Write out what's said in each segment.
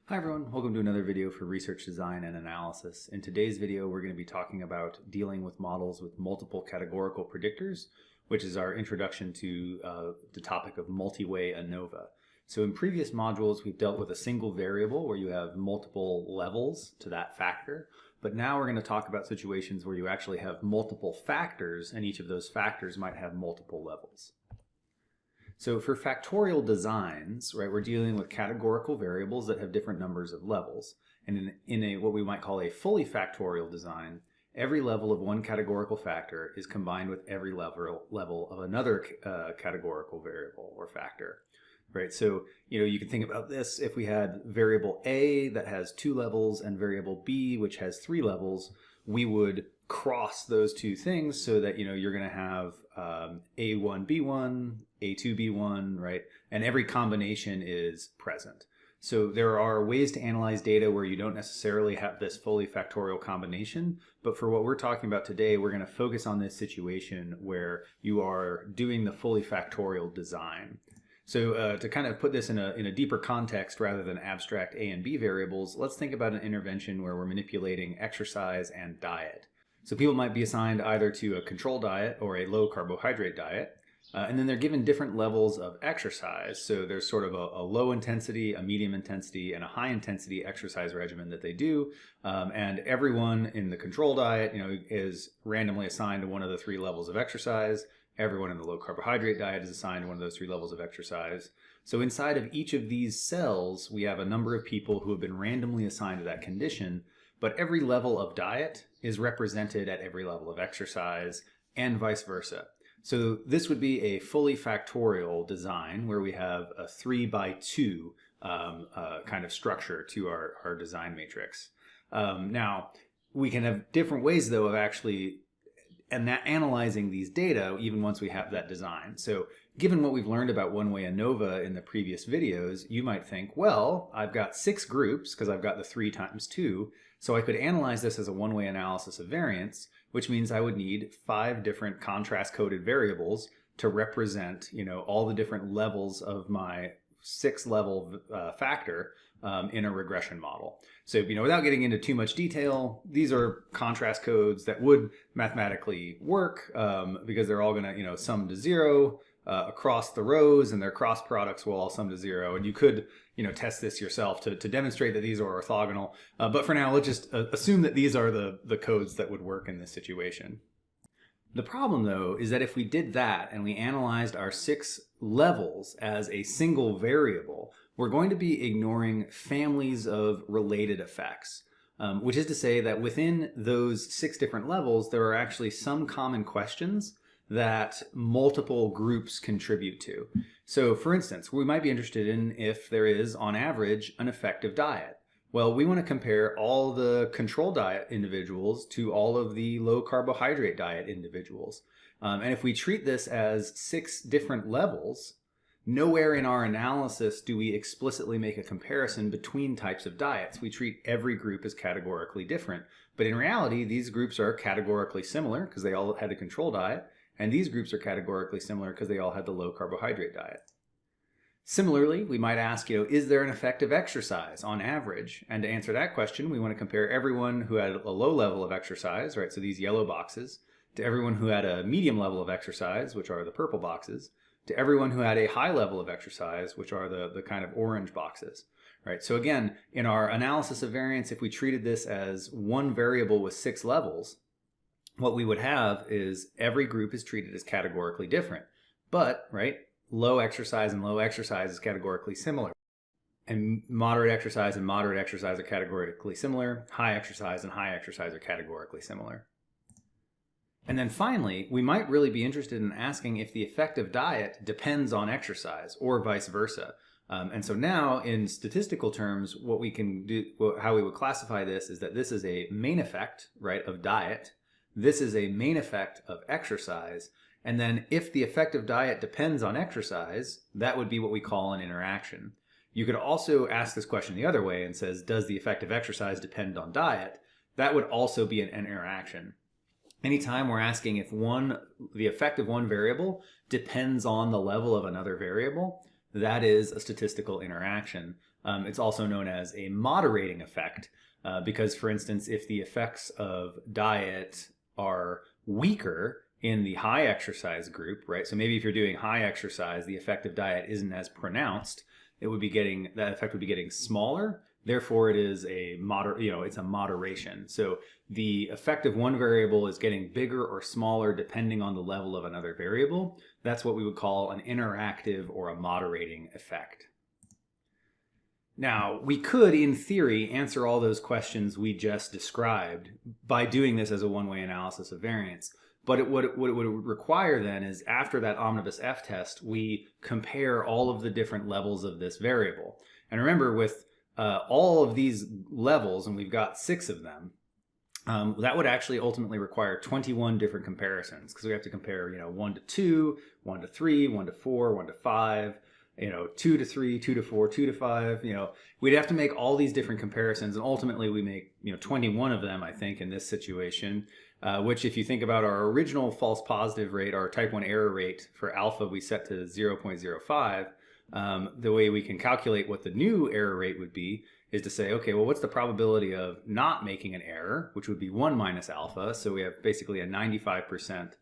Hi everyone, welcome to another video for research design and analysis. In today's video, we're going to be talking about dealing with models with multiple categorical predictors, which is our introduction to the topic of multi-way ANOVA. So in previous modules, we've dealt with a single variable where you have multiple levels to that factor. But now we're going to talk about situations where you actually have multiple factors, and each of those factors might have multiple levels. So for factorial designs, right, we're dealing with categorical variables that have different numbers of levels. And in a what we might call a fully factorial design, every level of one categorical factor is combined with every level of another categorical variable or factor. Right, so you can think about this. If we had variable A that has 2 levels and variable B which has 3 levels, we would cross those two things so that you're going to have A1 B1, A2 B1, right? And every combination is present. So there are ways to analyze data where you don't necessarily have this fully factorial combination, but for what we're talking about today, we're going to focus on this situation where you are doing the fully factorial design. So to kind of put this in a deeper context rather than abstract A and B variables, let's think about an intervention where we're manipulating exercise and diet. So people might be assigned either to a control diet or a low carbohydrate diet, and then they're given different levels of exercise. So there's sort of a low intensity, a medium intensity, and a high intensity exercise regimen that they do. And everyone in the control diet, is randomly assigned to one of the 3 levels of exercise. Everyone in the low carbohydrate diet is assigned to one of those 3 levels of exercise. So inside of each of these cells, we have a number of people who have been randomly assigned to that condition, but every level of diet is represented at every level of exercise and vice versa. So this would be a fully factorial design where we have a 3x2 kind of structure to our design matrix. Now, we can have different ways, though, of actually analyzing these data even once we have that design. So given what we've learned about one-way ANOVA in the previous videos, you might think, well, I've got 6 groups because I've got the 3 times 2, so I could analyze this as a one-way analysis of variance, which means I would need 5 different contrast-coded variables to represent, all the different levels of my 6-level factor in a regression model. So, without getting into too much detail, these are contrast codes that would mathematically work because they're all going to, sum to 0 across the rows, and their cross products will all sum to 0. And you could, test this yourself to demonstrate that these are orthogonal. But for now, let's just assume that these are the codes that would work in this situation. The problem, though, is that if we did that and we analyzed our 6 levels as a single variable, we're going to be ignoring families of related effects, which is to say that within those 6 different levels, there are actually some common questions that multiple groups contribute to. So, for instance, we might be interested in if there is, on average, an effective diet. Well, we want to compare all the control diet individuals to all of the low carbohydrate diet individuals. And if we treat this as 6 different levels, nowhere in our analysis do we explicitly make a comparison between types of diets. We treat every group as categorically different. But in reality, these groups are categorically similar because they all had a control diet, and these groups are categorically similar because they all had the low carbohydrate diet. Similarly, we might ask, is there an effective exercise on average? And to answer that question, we want to compare everyone who had a low level of exercise, right, so these yellow boxes, to everyone who had a medium level of exercise, which are the purple boxes, to everyone who had a high level of exercise, which are the kind of orange boxes. Right? So again, in our analysis of variance, if we treated this as one variable with 6 levels, what we would have is every group is treated as categorically different. But, right, low exercise and low exercise is categorically similar. And moderate exercise are categorically similar. High exercise and high exercise are categorically similar. And then finally, we might really be interested in asking if the effective diet depends on exercise or vice versa. And so now in statistical terms, what we can do, how we would classify this is that this is a main effect, right, of diet. This is a main effect of exercise. And then if the effective diet depends on exercise, that would be what we call an interaction. You could also ask this question the other way and says, does the effect of exercise depend on diet? That would also be an interaction. Anytime we're asking if the effect of one variable depends on the level of another variable, that is a statistical interaction. It's also known as a moderating effect because, for instance, if the effects of diet are weaker in the high exercise group, right? So maybe if you're doing high exercise, the effect of diet isn't as pronounced. That effect would be getting smaller. Therefore, it is it's a moderation. So the effect of one variable is getting bigger or smaller depending on the level of another variable. That's what we would call an interactive or a moderating effect. Now, we could, in theory, answer all those questions we just described by doing this as a one-way analysis of variance. But what it would require then is, after that omnibus F test, we compare all of the different levels of this variable. And remember, with all of these levels, and we've got 6 of them, that would actually ultimately require 21 different comparisons, because we have to compare 1 to 2, 1 to 3, 1 to 4, 1 to 5, 2 to 3, 2 to 4, 2 to 5. We'd have to make all these different comparisons, and ultimately we make 21 of them, I think, in this situation, which, if you think about our original false positive rate, our type 1 error rate for alpha, we set to 0.05. The way we can calculate what the new error rate would be is to say, okay, well, what's the probability of not making an error, which would be 1 minus alpha. So we have basically a 95%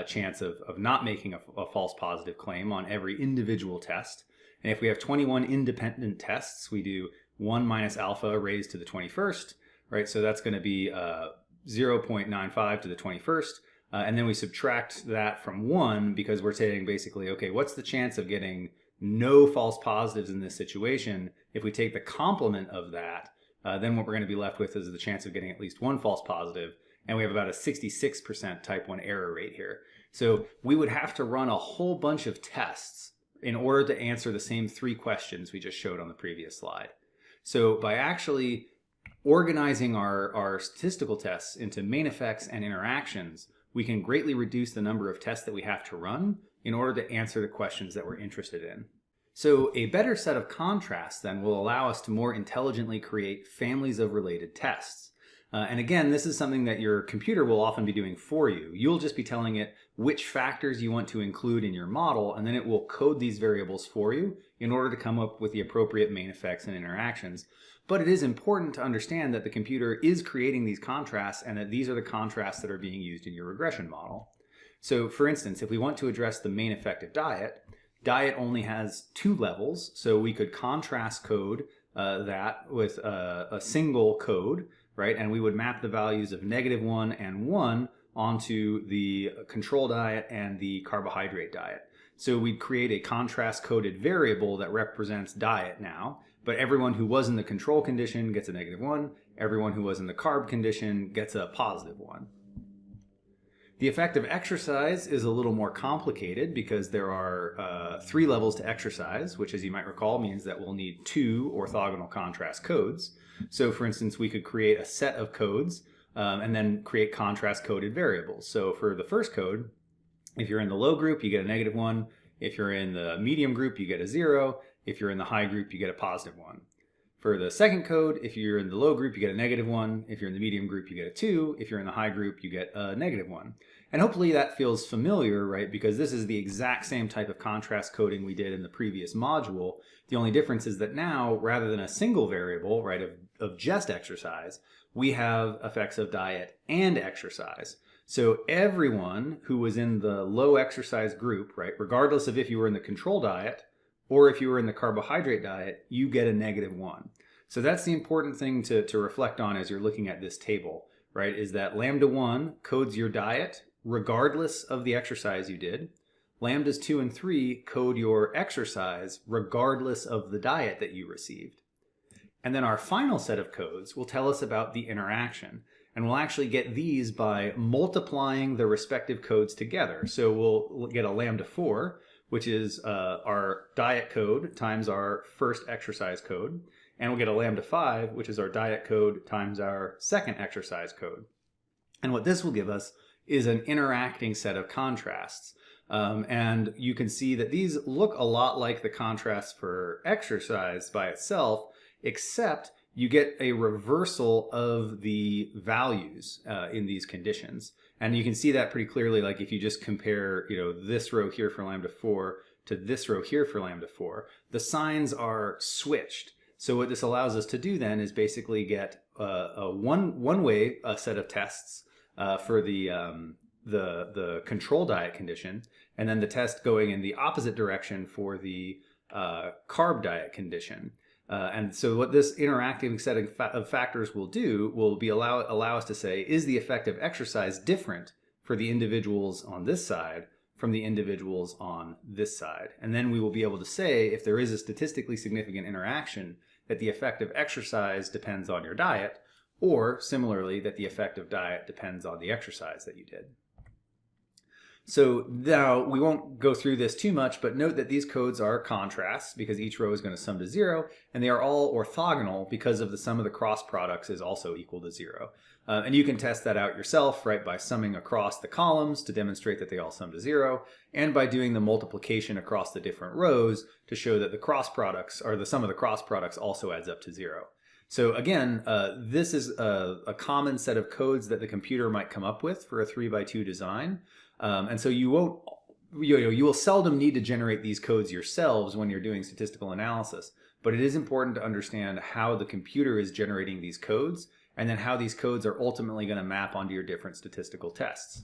chance of not making a false positive claim on every individual test. And if we have 21 independent tests, we do 1 minus alpha raised to the 21st, right? So that's going to be 0.95 to the 21st. And then we subtract that from 1, because we're saying basically, okay, what's the chance of getting no false positives in this situation? If we take the complement of that, then what we're going to be left with is the chance of getting at least 1 false positive. And we have about a 66% type 1 error rate here. So we would have to run a whole bunch of tests in order to answer the same 3 questions we just showed on the previous slide. So by actually organizing our statistical tests into main effects and interactions, we can greatly reduce the number of tests that we have to run in order to answer the questions that we're interested in. So a better set of contrasts then will allow us to more intelligently create families of related tests. And again, this is something that your computer will often be doing for you. You'll just be telling it which factors you want to include in your model, and then it will code these variables for you in order to come up with the appropriate main effects and interactions. But it is important to understand that the computer is creating these contrasts, and that these are the contrasts that are being used in your regression model. So for instance, if we want to address the main effect of diet only has 2 levels, so we could contrast code that with a single code, right? And we would map the values of -1 and 1 onto the control diet and the carbohydrate diet. So we'd create a contrast coded variable that represents diet now, but everyone who was in the control condition gets a -1, everyone who was in the carb condition gets a +1. The effect of exercise is a little more complicated because there are 3 levels to exercise, which, as you might recall, means that we'll need 2 orthogonal contrast codes. So for instance, we could create a set of codes and then create contrast coded variables. So for the first code, if you're in the low group, you get a -1. If you're in the medium group, you get a 0. If you're in the high group, you get a +1. For the second code, if you're in the low group, you get a -1. If you're in the medium group, you get a 2. If you're in the high group, you get a -1. And hopefully that feels familiar, right? Because this is the exact same type of contrast coding we did in the previous module. The only difference is that now, rather than a single variable, right, of just exercise, we have effects of diet and exercise. So everyone who was in the low exercise group, right, regardless of if you were in the control diet or if you were in the carbohydrate diet, you get a -1. So that's the important thing to reflect on as you're looking at this table, right, is that lambda1 codes your diet regardless of the exercise you did. Lambdas 2 and 3 code your exercise regardless of the diet that you received. And then our final set of codes will tell us about the interaction. And we'll actually get these by multiplying the respective codes together. So we'll get a lambda 4, which is our diet code times our first exercise code. And we'll get a lambda 5, which is our diet code times our second exercise code. And what this will give us is an interacting set of contrasts. And you can see that these look a lot like the contrasts for exercise by itself, except you get a reversal of the values in these conditions. And you can see that pretty clearly, like if you just compare, this row here for lambda 4 to this row here for lambda 4, the signs are switched. So what this allows us to do then is basically get a one-way set of tests for the control diet condition, and then the test going in the opposite direction for the carb diet condition. And so what this interacting set of factors will do will be allow us to say, is the effect of exercise different for the individuals on this side from the individuals on this side? And then we will be able to say, if there is a statistically significant interaction, that the effect of exercise depends on your diet, or similarly, that the effect of diet depends on the exercise that you did. So now we won't go through this too much, but note that these codes are contrasts because each row is going to sum to 0, and they are all orthogonal because of the sum of the cross products is also equal to 0. And you can test that out yourself, right, by summing across the columns to demonstrate that they all sum to 0, and by doing the multiplication across the different rows to show that the cross products, or the sum of the cross products, also adds up to 0. So again, this is a common set of codes that the computer might come up with for a 3x2 design. And so you will seldom need to generate these codes yourselves when you're doing statistical analysis, but it is important to understand how the computer is generating these codes, and then how these codes are ultimately going to map onto your different statistical tests.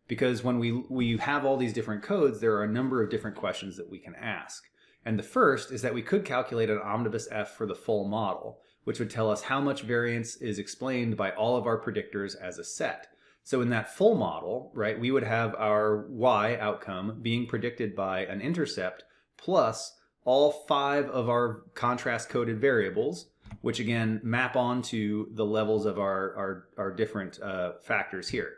Because when we have all these different codes, there are a number of different questions that we can ask. And the first is that we could calculate an omnibus F for the full model, which would tell us how much variance is explained by all of our predictors as a set. So in that full model, right, we would have our Y outcome being predicted by an intercept plus all 5 of our contrast-coded variables, which again map onto the levels of our different factors here.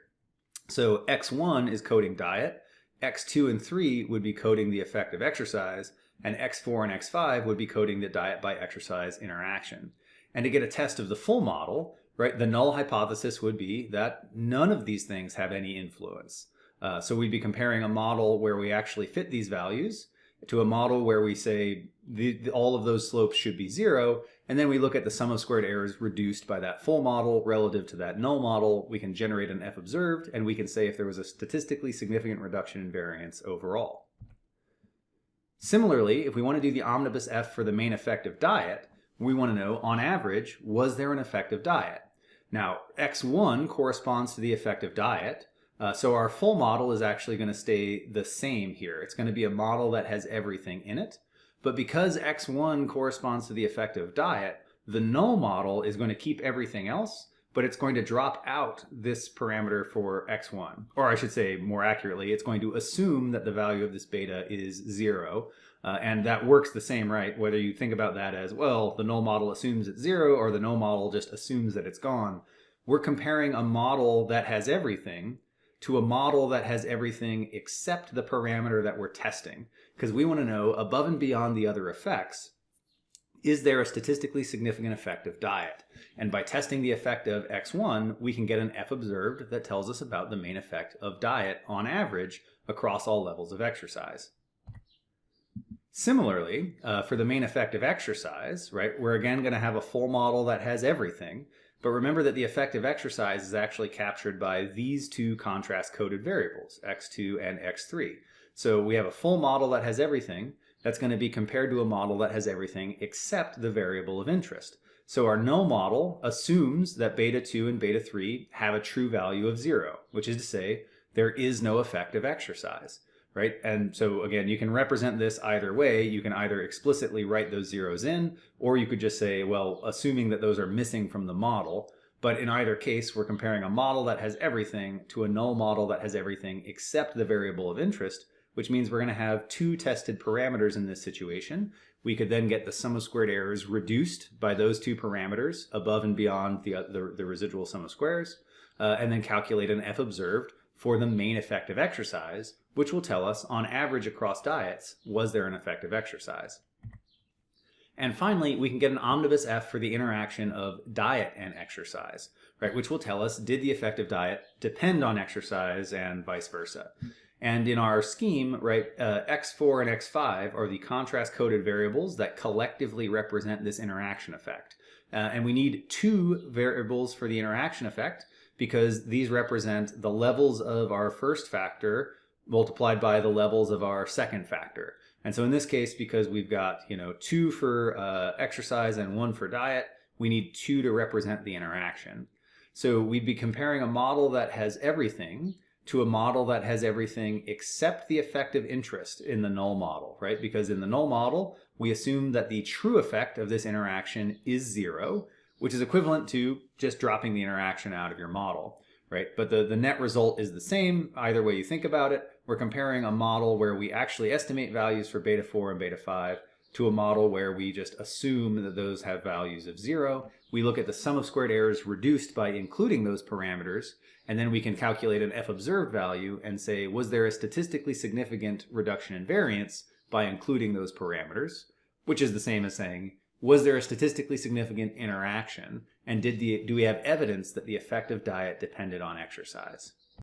So X1 is coding diet, X2 and 3 would be coding the effect of exercise, and X4 and X5 would be coding the diet by exercise interaction. And to get a test of the full model, right, the null hypothesis would be that none of these things have any influence. So we'd be comparing a model where we actually fit these values to a model where we say all of those slopes should be 0, and then we look at the sum of squared errors reduced by that full model relative to that null model. We can generate an F observed, and we can say if there was a statistically significant reduction in variance overall. Similarly, if we want to do the omnibus F for the main effect of diet, we want to know, on average, was there an effect of diet? Now, X1 corresponds to the effect of diet, so our full model is actually going to stay the same here. It's going to be a model that has everything in it, but because X1 corresponds to the effect of diet, the null model is going to keep everything else, but it's going to drop out this parameter for X1. Or I should say, more accurately, it's going to assume that the value of this beta is 0. And that works the same, right? Whether you think about that as, well, the null model assumes it's 0, or the null model just assumes that it's gone. We're comparing a model that has everything to a model that has everything except the parameter that we're testing. Because we want to know, above and beyond the other effects, is there a statistically significant effect of diet? And by testing the effect of X1, we can get an F observed that tells us about the main effect of diet on average across all levels of exercise. Similarly, for the main effect of exercise, right, we're again going to have a full model that has everything, but remember that the effect of exercise is actually captured by these two contrast-coded variables, X2 and X3. So we have a full model that has everything that's going to be compared to a model that has everything except the variable of interest. So our null model assumes that beta 2 and beta 3 have a true value of 0, which is to say there is no effect of exercise. Right? And so again, you can represent this either way. You can either explicitly write those zeros in, or you could just say, well, assuming that those are missing from the model. But in either case, we're comparing a model that has everything to a null model that has everything except the variable of interest, which means we're going to have 2 tested parameters in this situation. We could then get the sum of squared errors reduced by those 2 parameters above and beyond the residual sum of squares, and then calculate an F observed for the main effect of exercise, which will tell us, on average across diets, was there an effect of exercise? And finally, we can get an omnibus F for the interaction of diet and exercise, right, which will tell us, did the effect of diet depend on exercise and vice versa? And in our scheme, right, X4 and X5 are the contrast-coded variables that collectively represent this interaction effect. And we need 2 variables for the interaction effect, because these represent the levels of our first factor multiplied by the levels of our second factor. And so in this case, because we've got 2 for exercise and 1 for diet, we need 2 to represent the interaction. So we'd be comparing a model that has everything to a model that has everything except the effective interest in the null model, right? Because in the null model, we assume that the true effect of this interaction is 0, which is equivalent to just dropping the interaction out of your model, right? But the net result is the same either way you think about it. We're comparing a model where we actually estimate values for beta 4 and beta 5 to a model where we just assume that those have values of 0. We look at the sum of squared errors reduced by including those parameters, and then we can calculate an F observed value and say, was there a statistically significant reduction in variance by including those parameters, which is the same as saying, was there a statistically significant interaction, and do we have evidence that the effect of diet depended on exercise?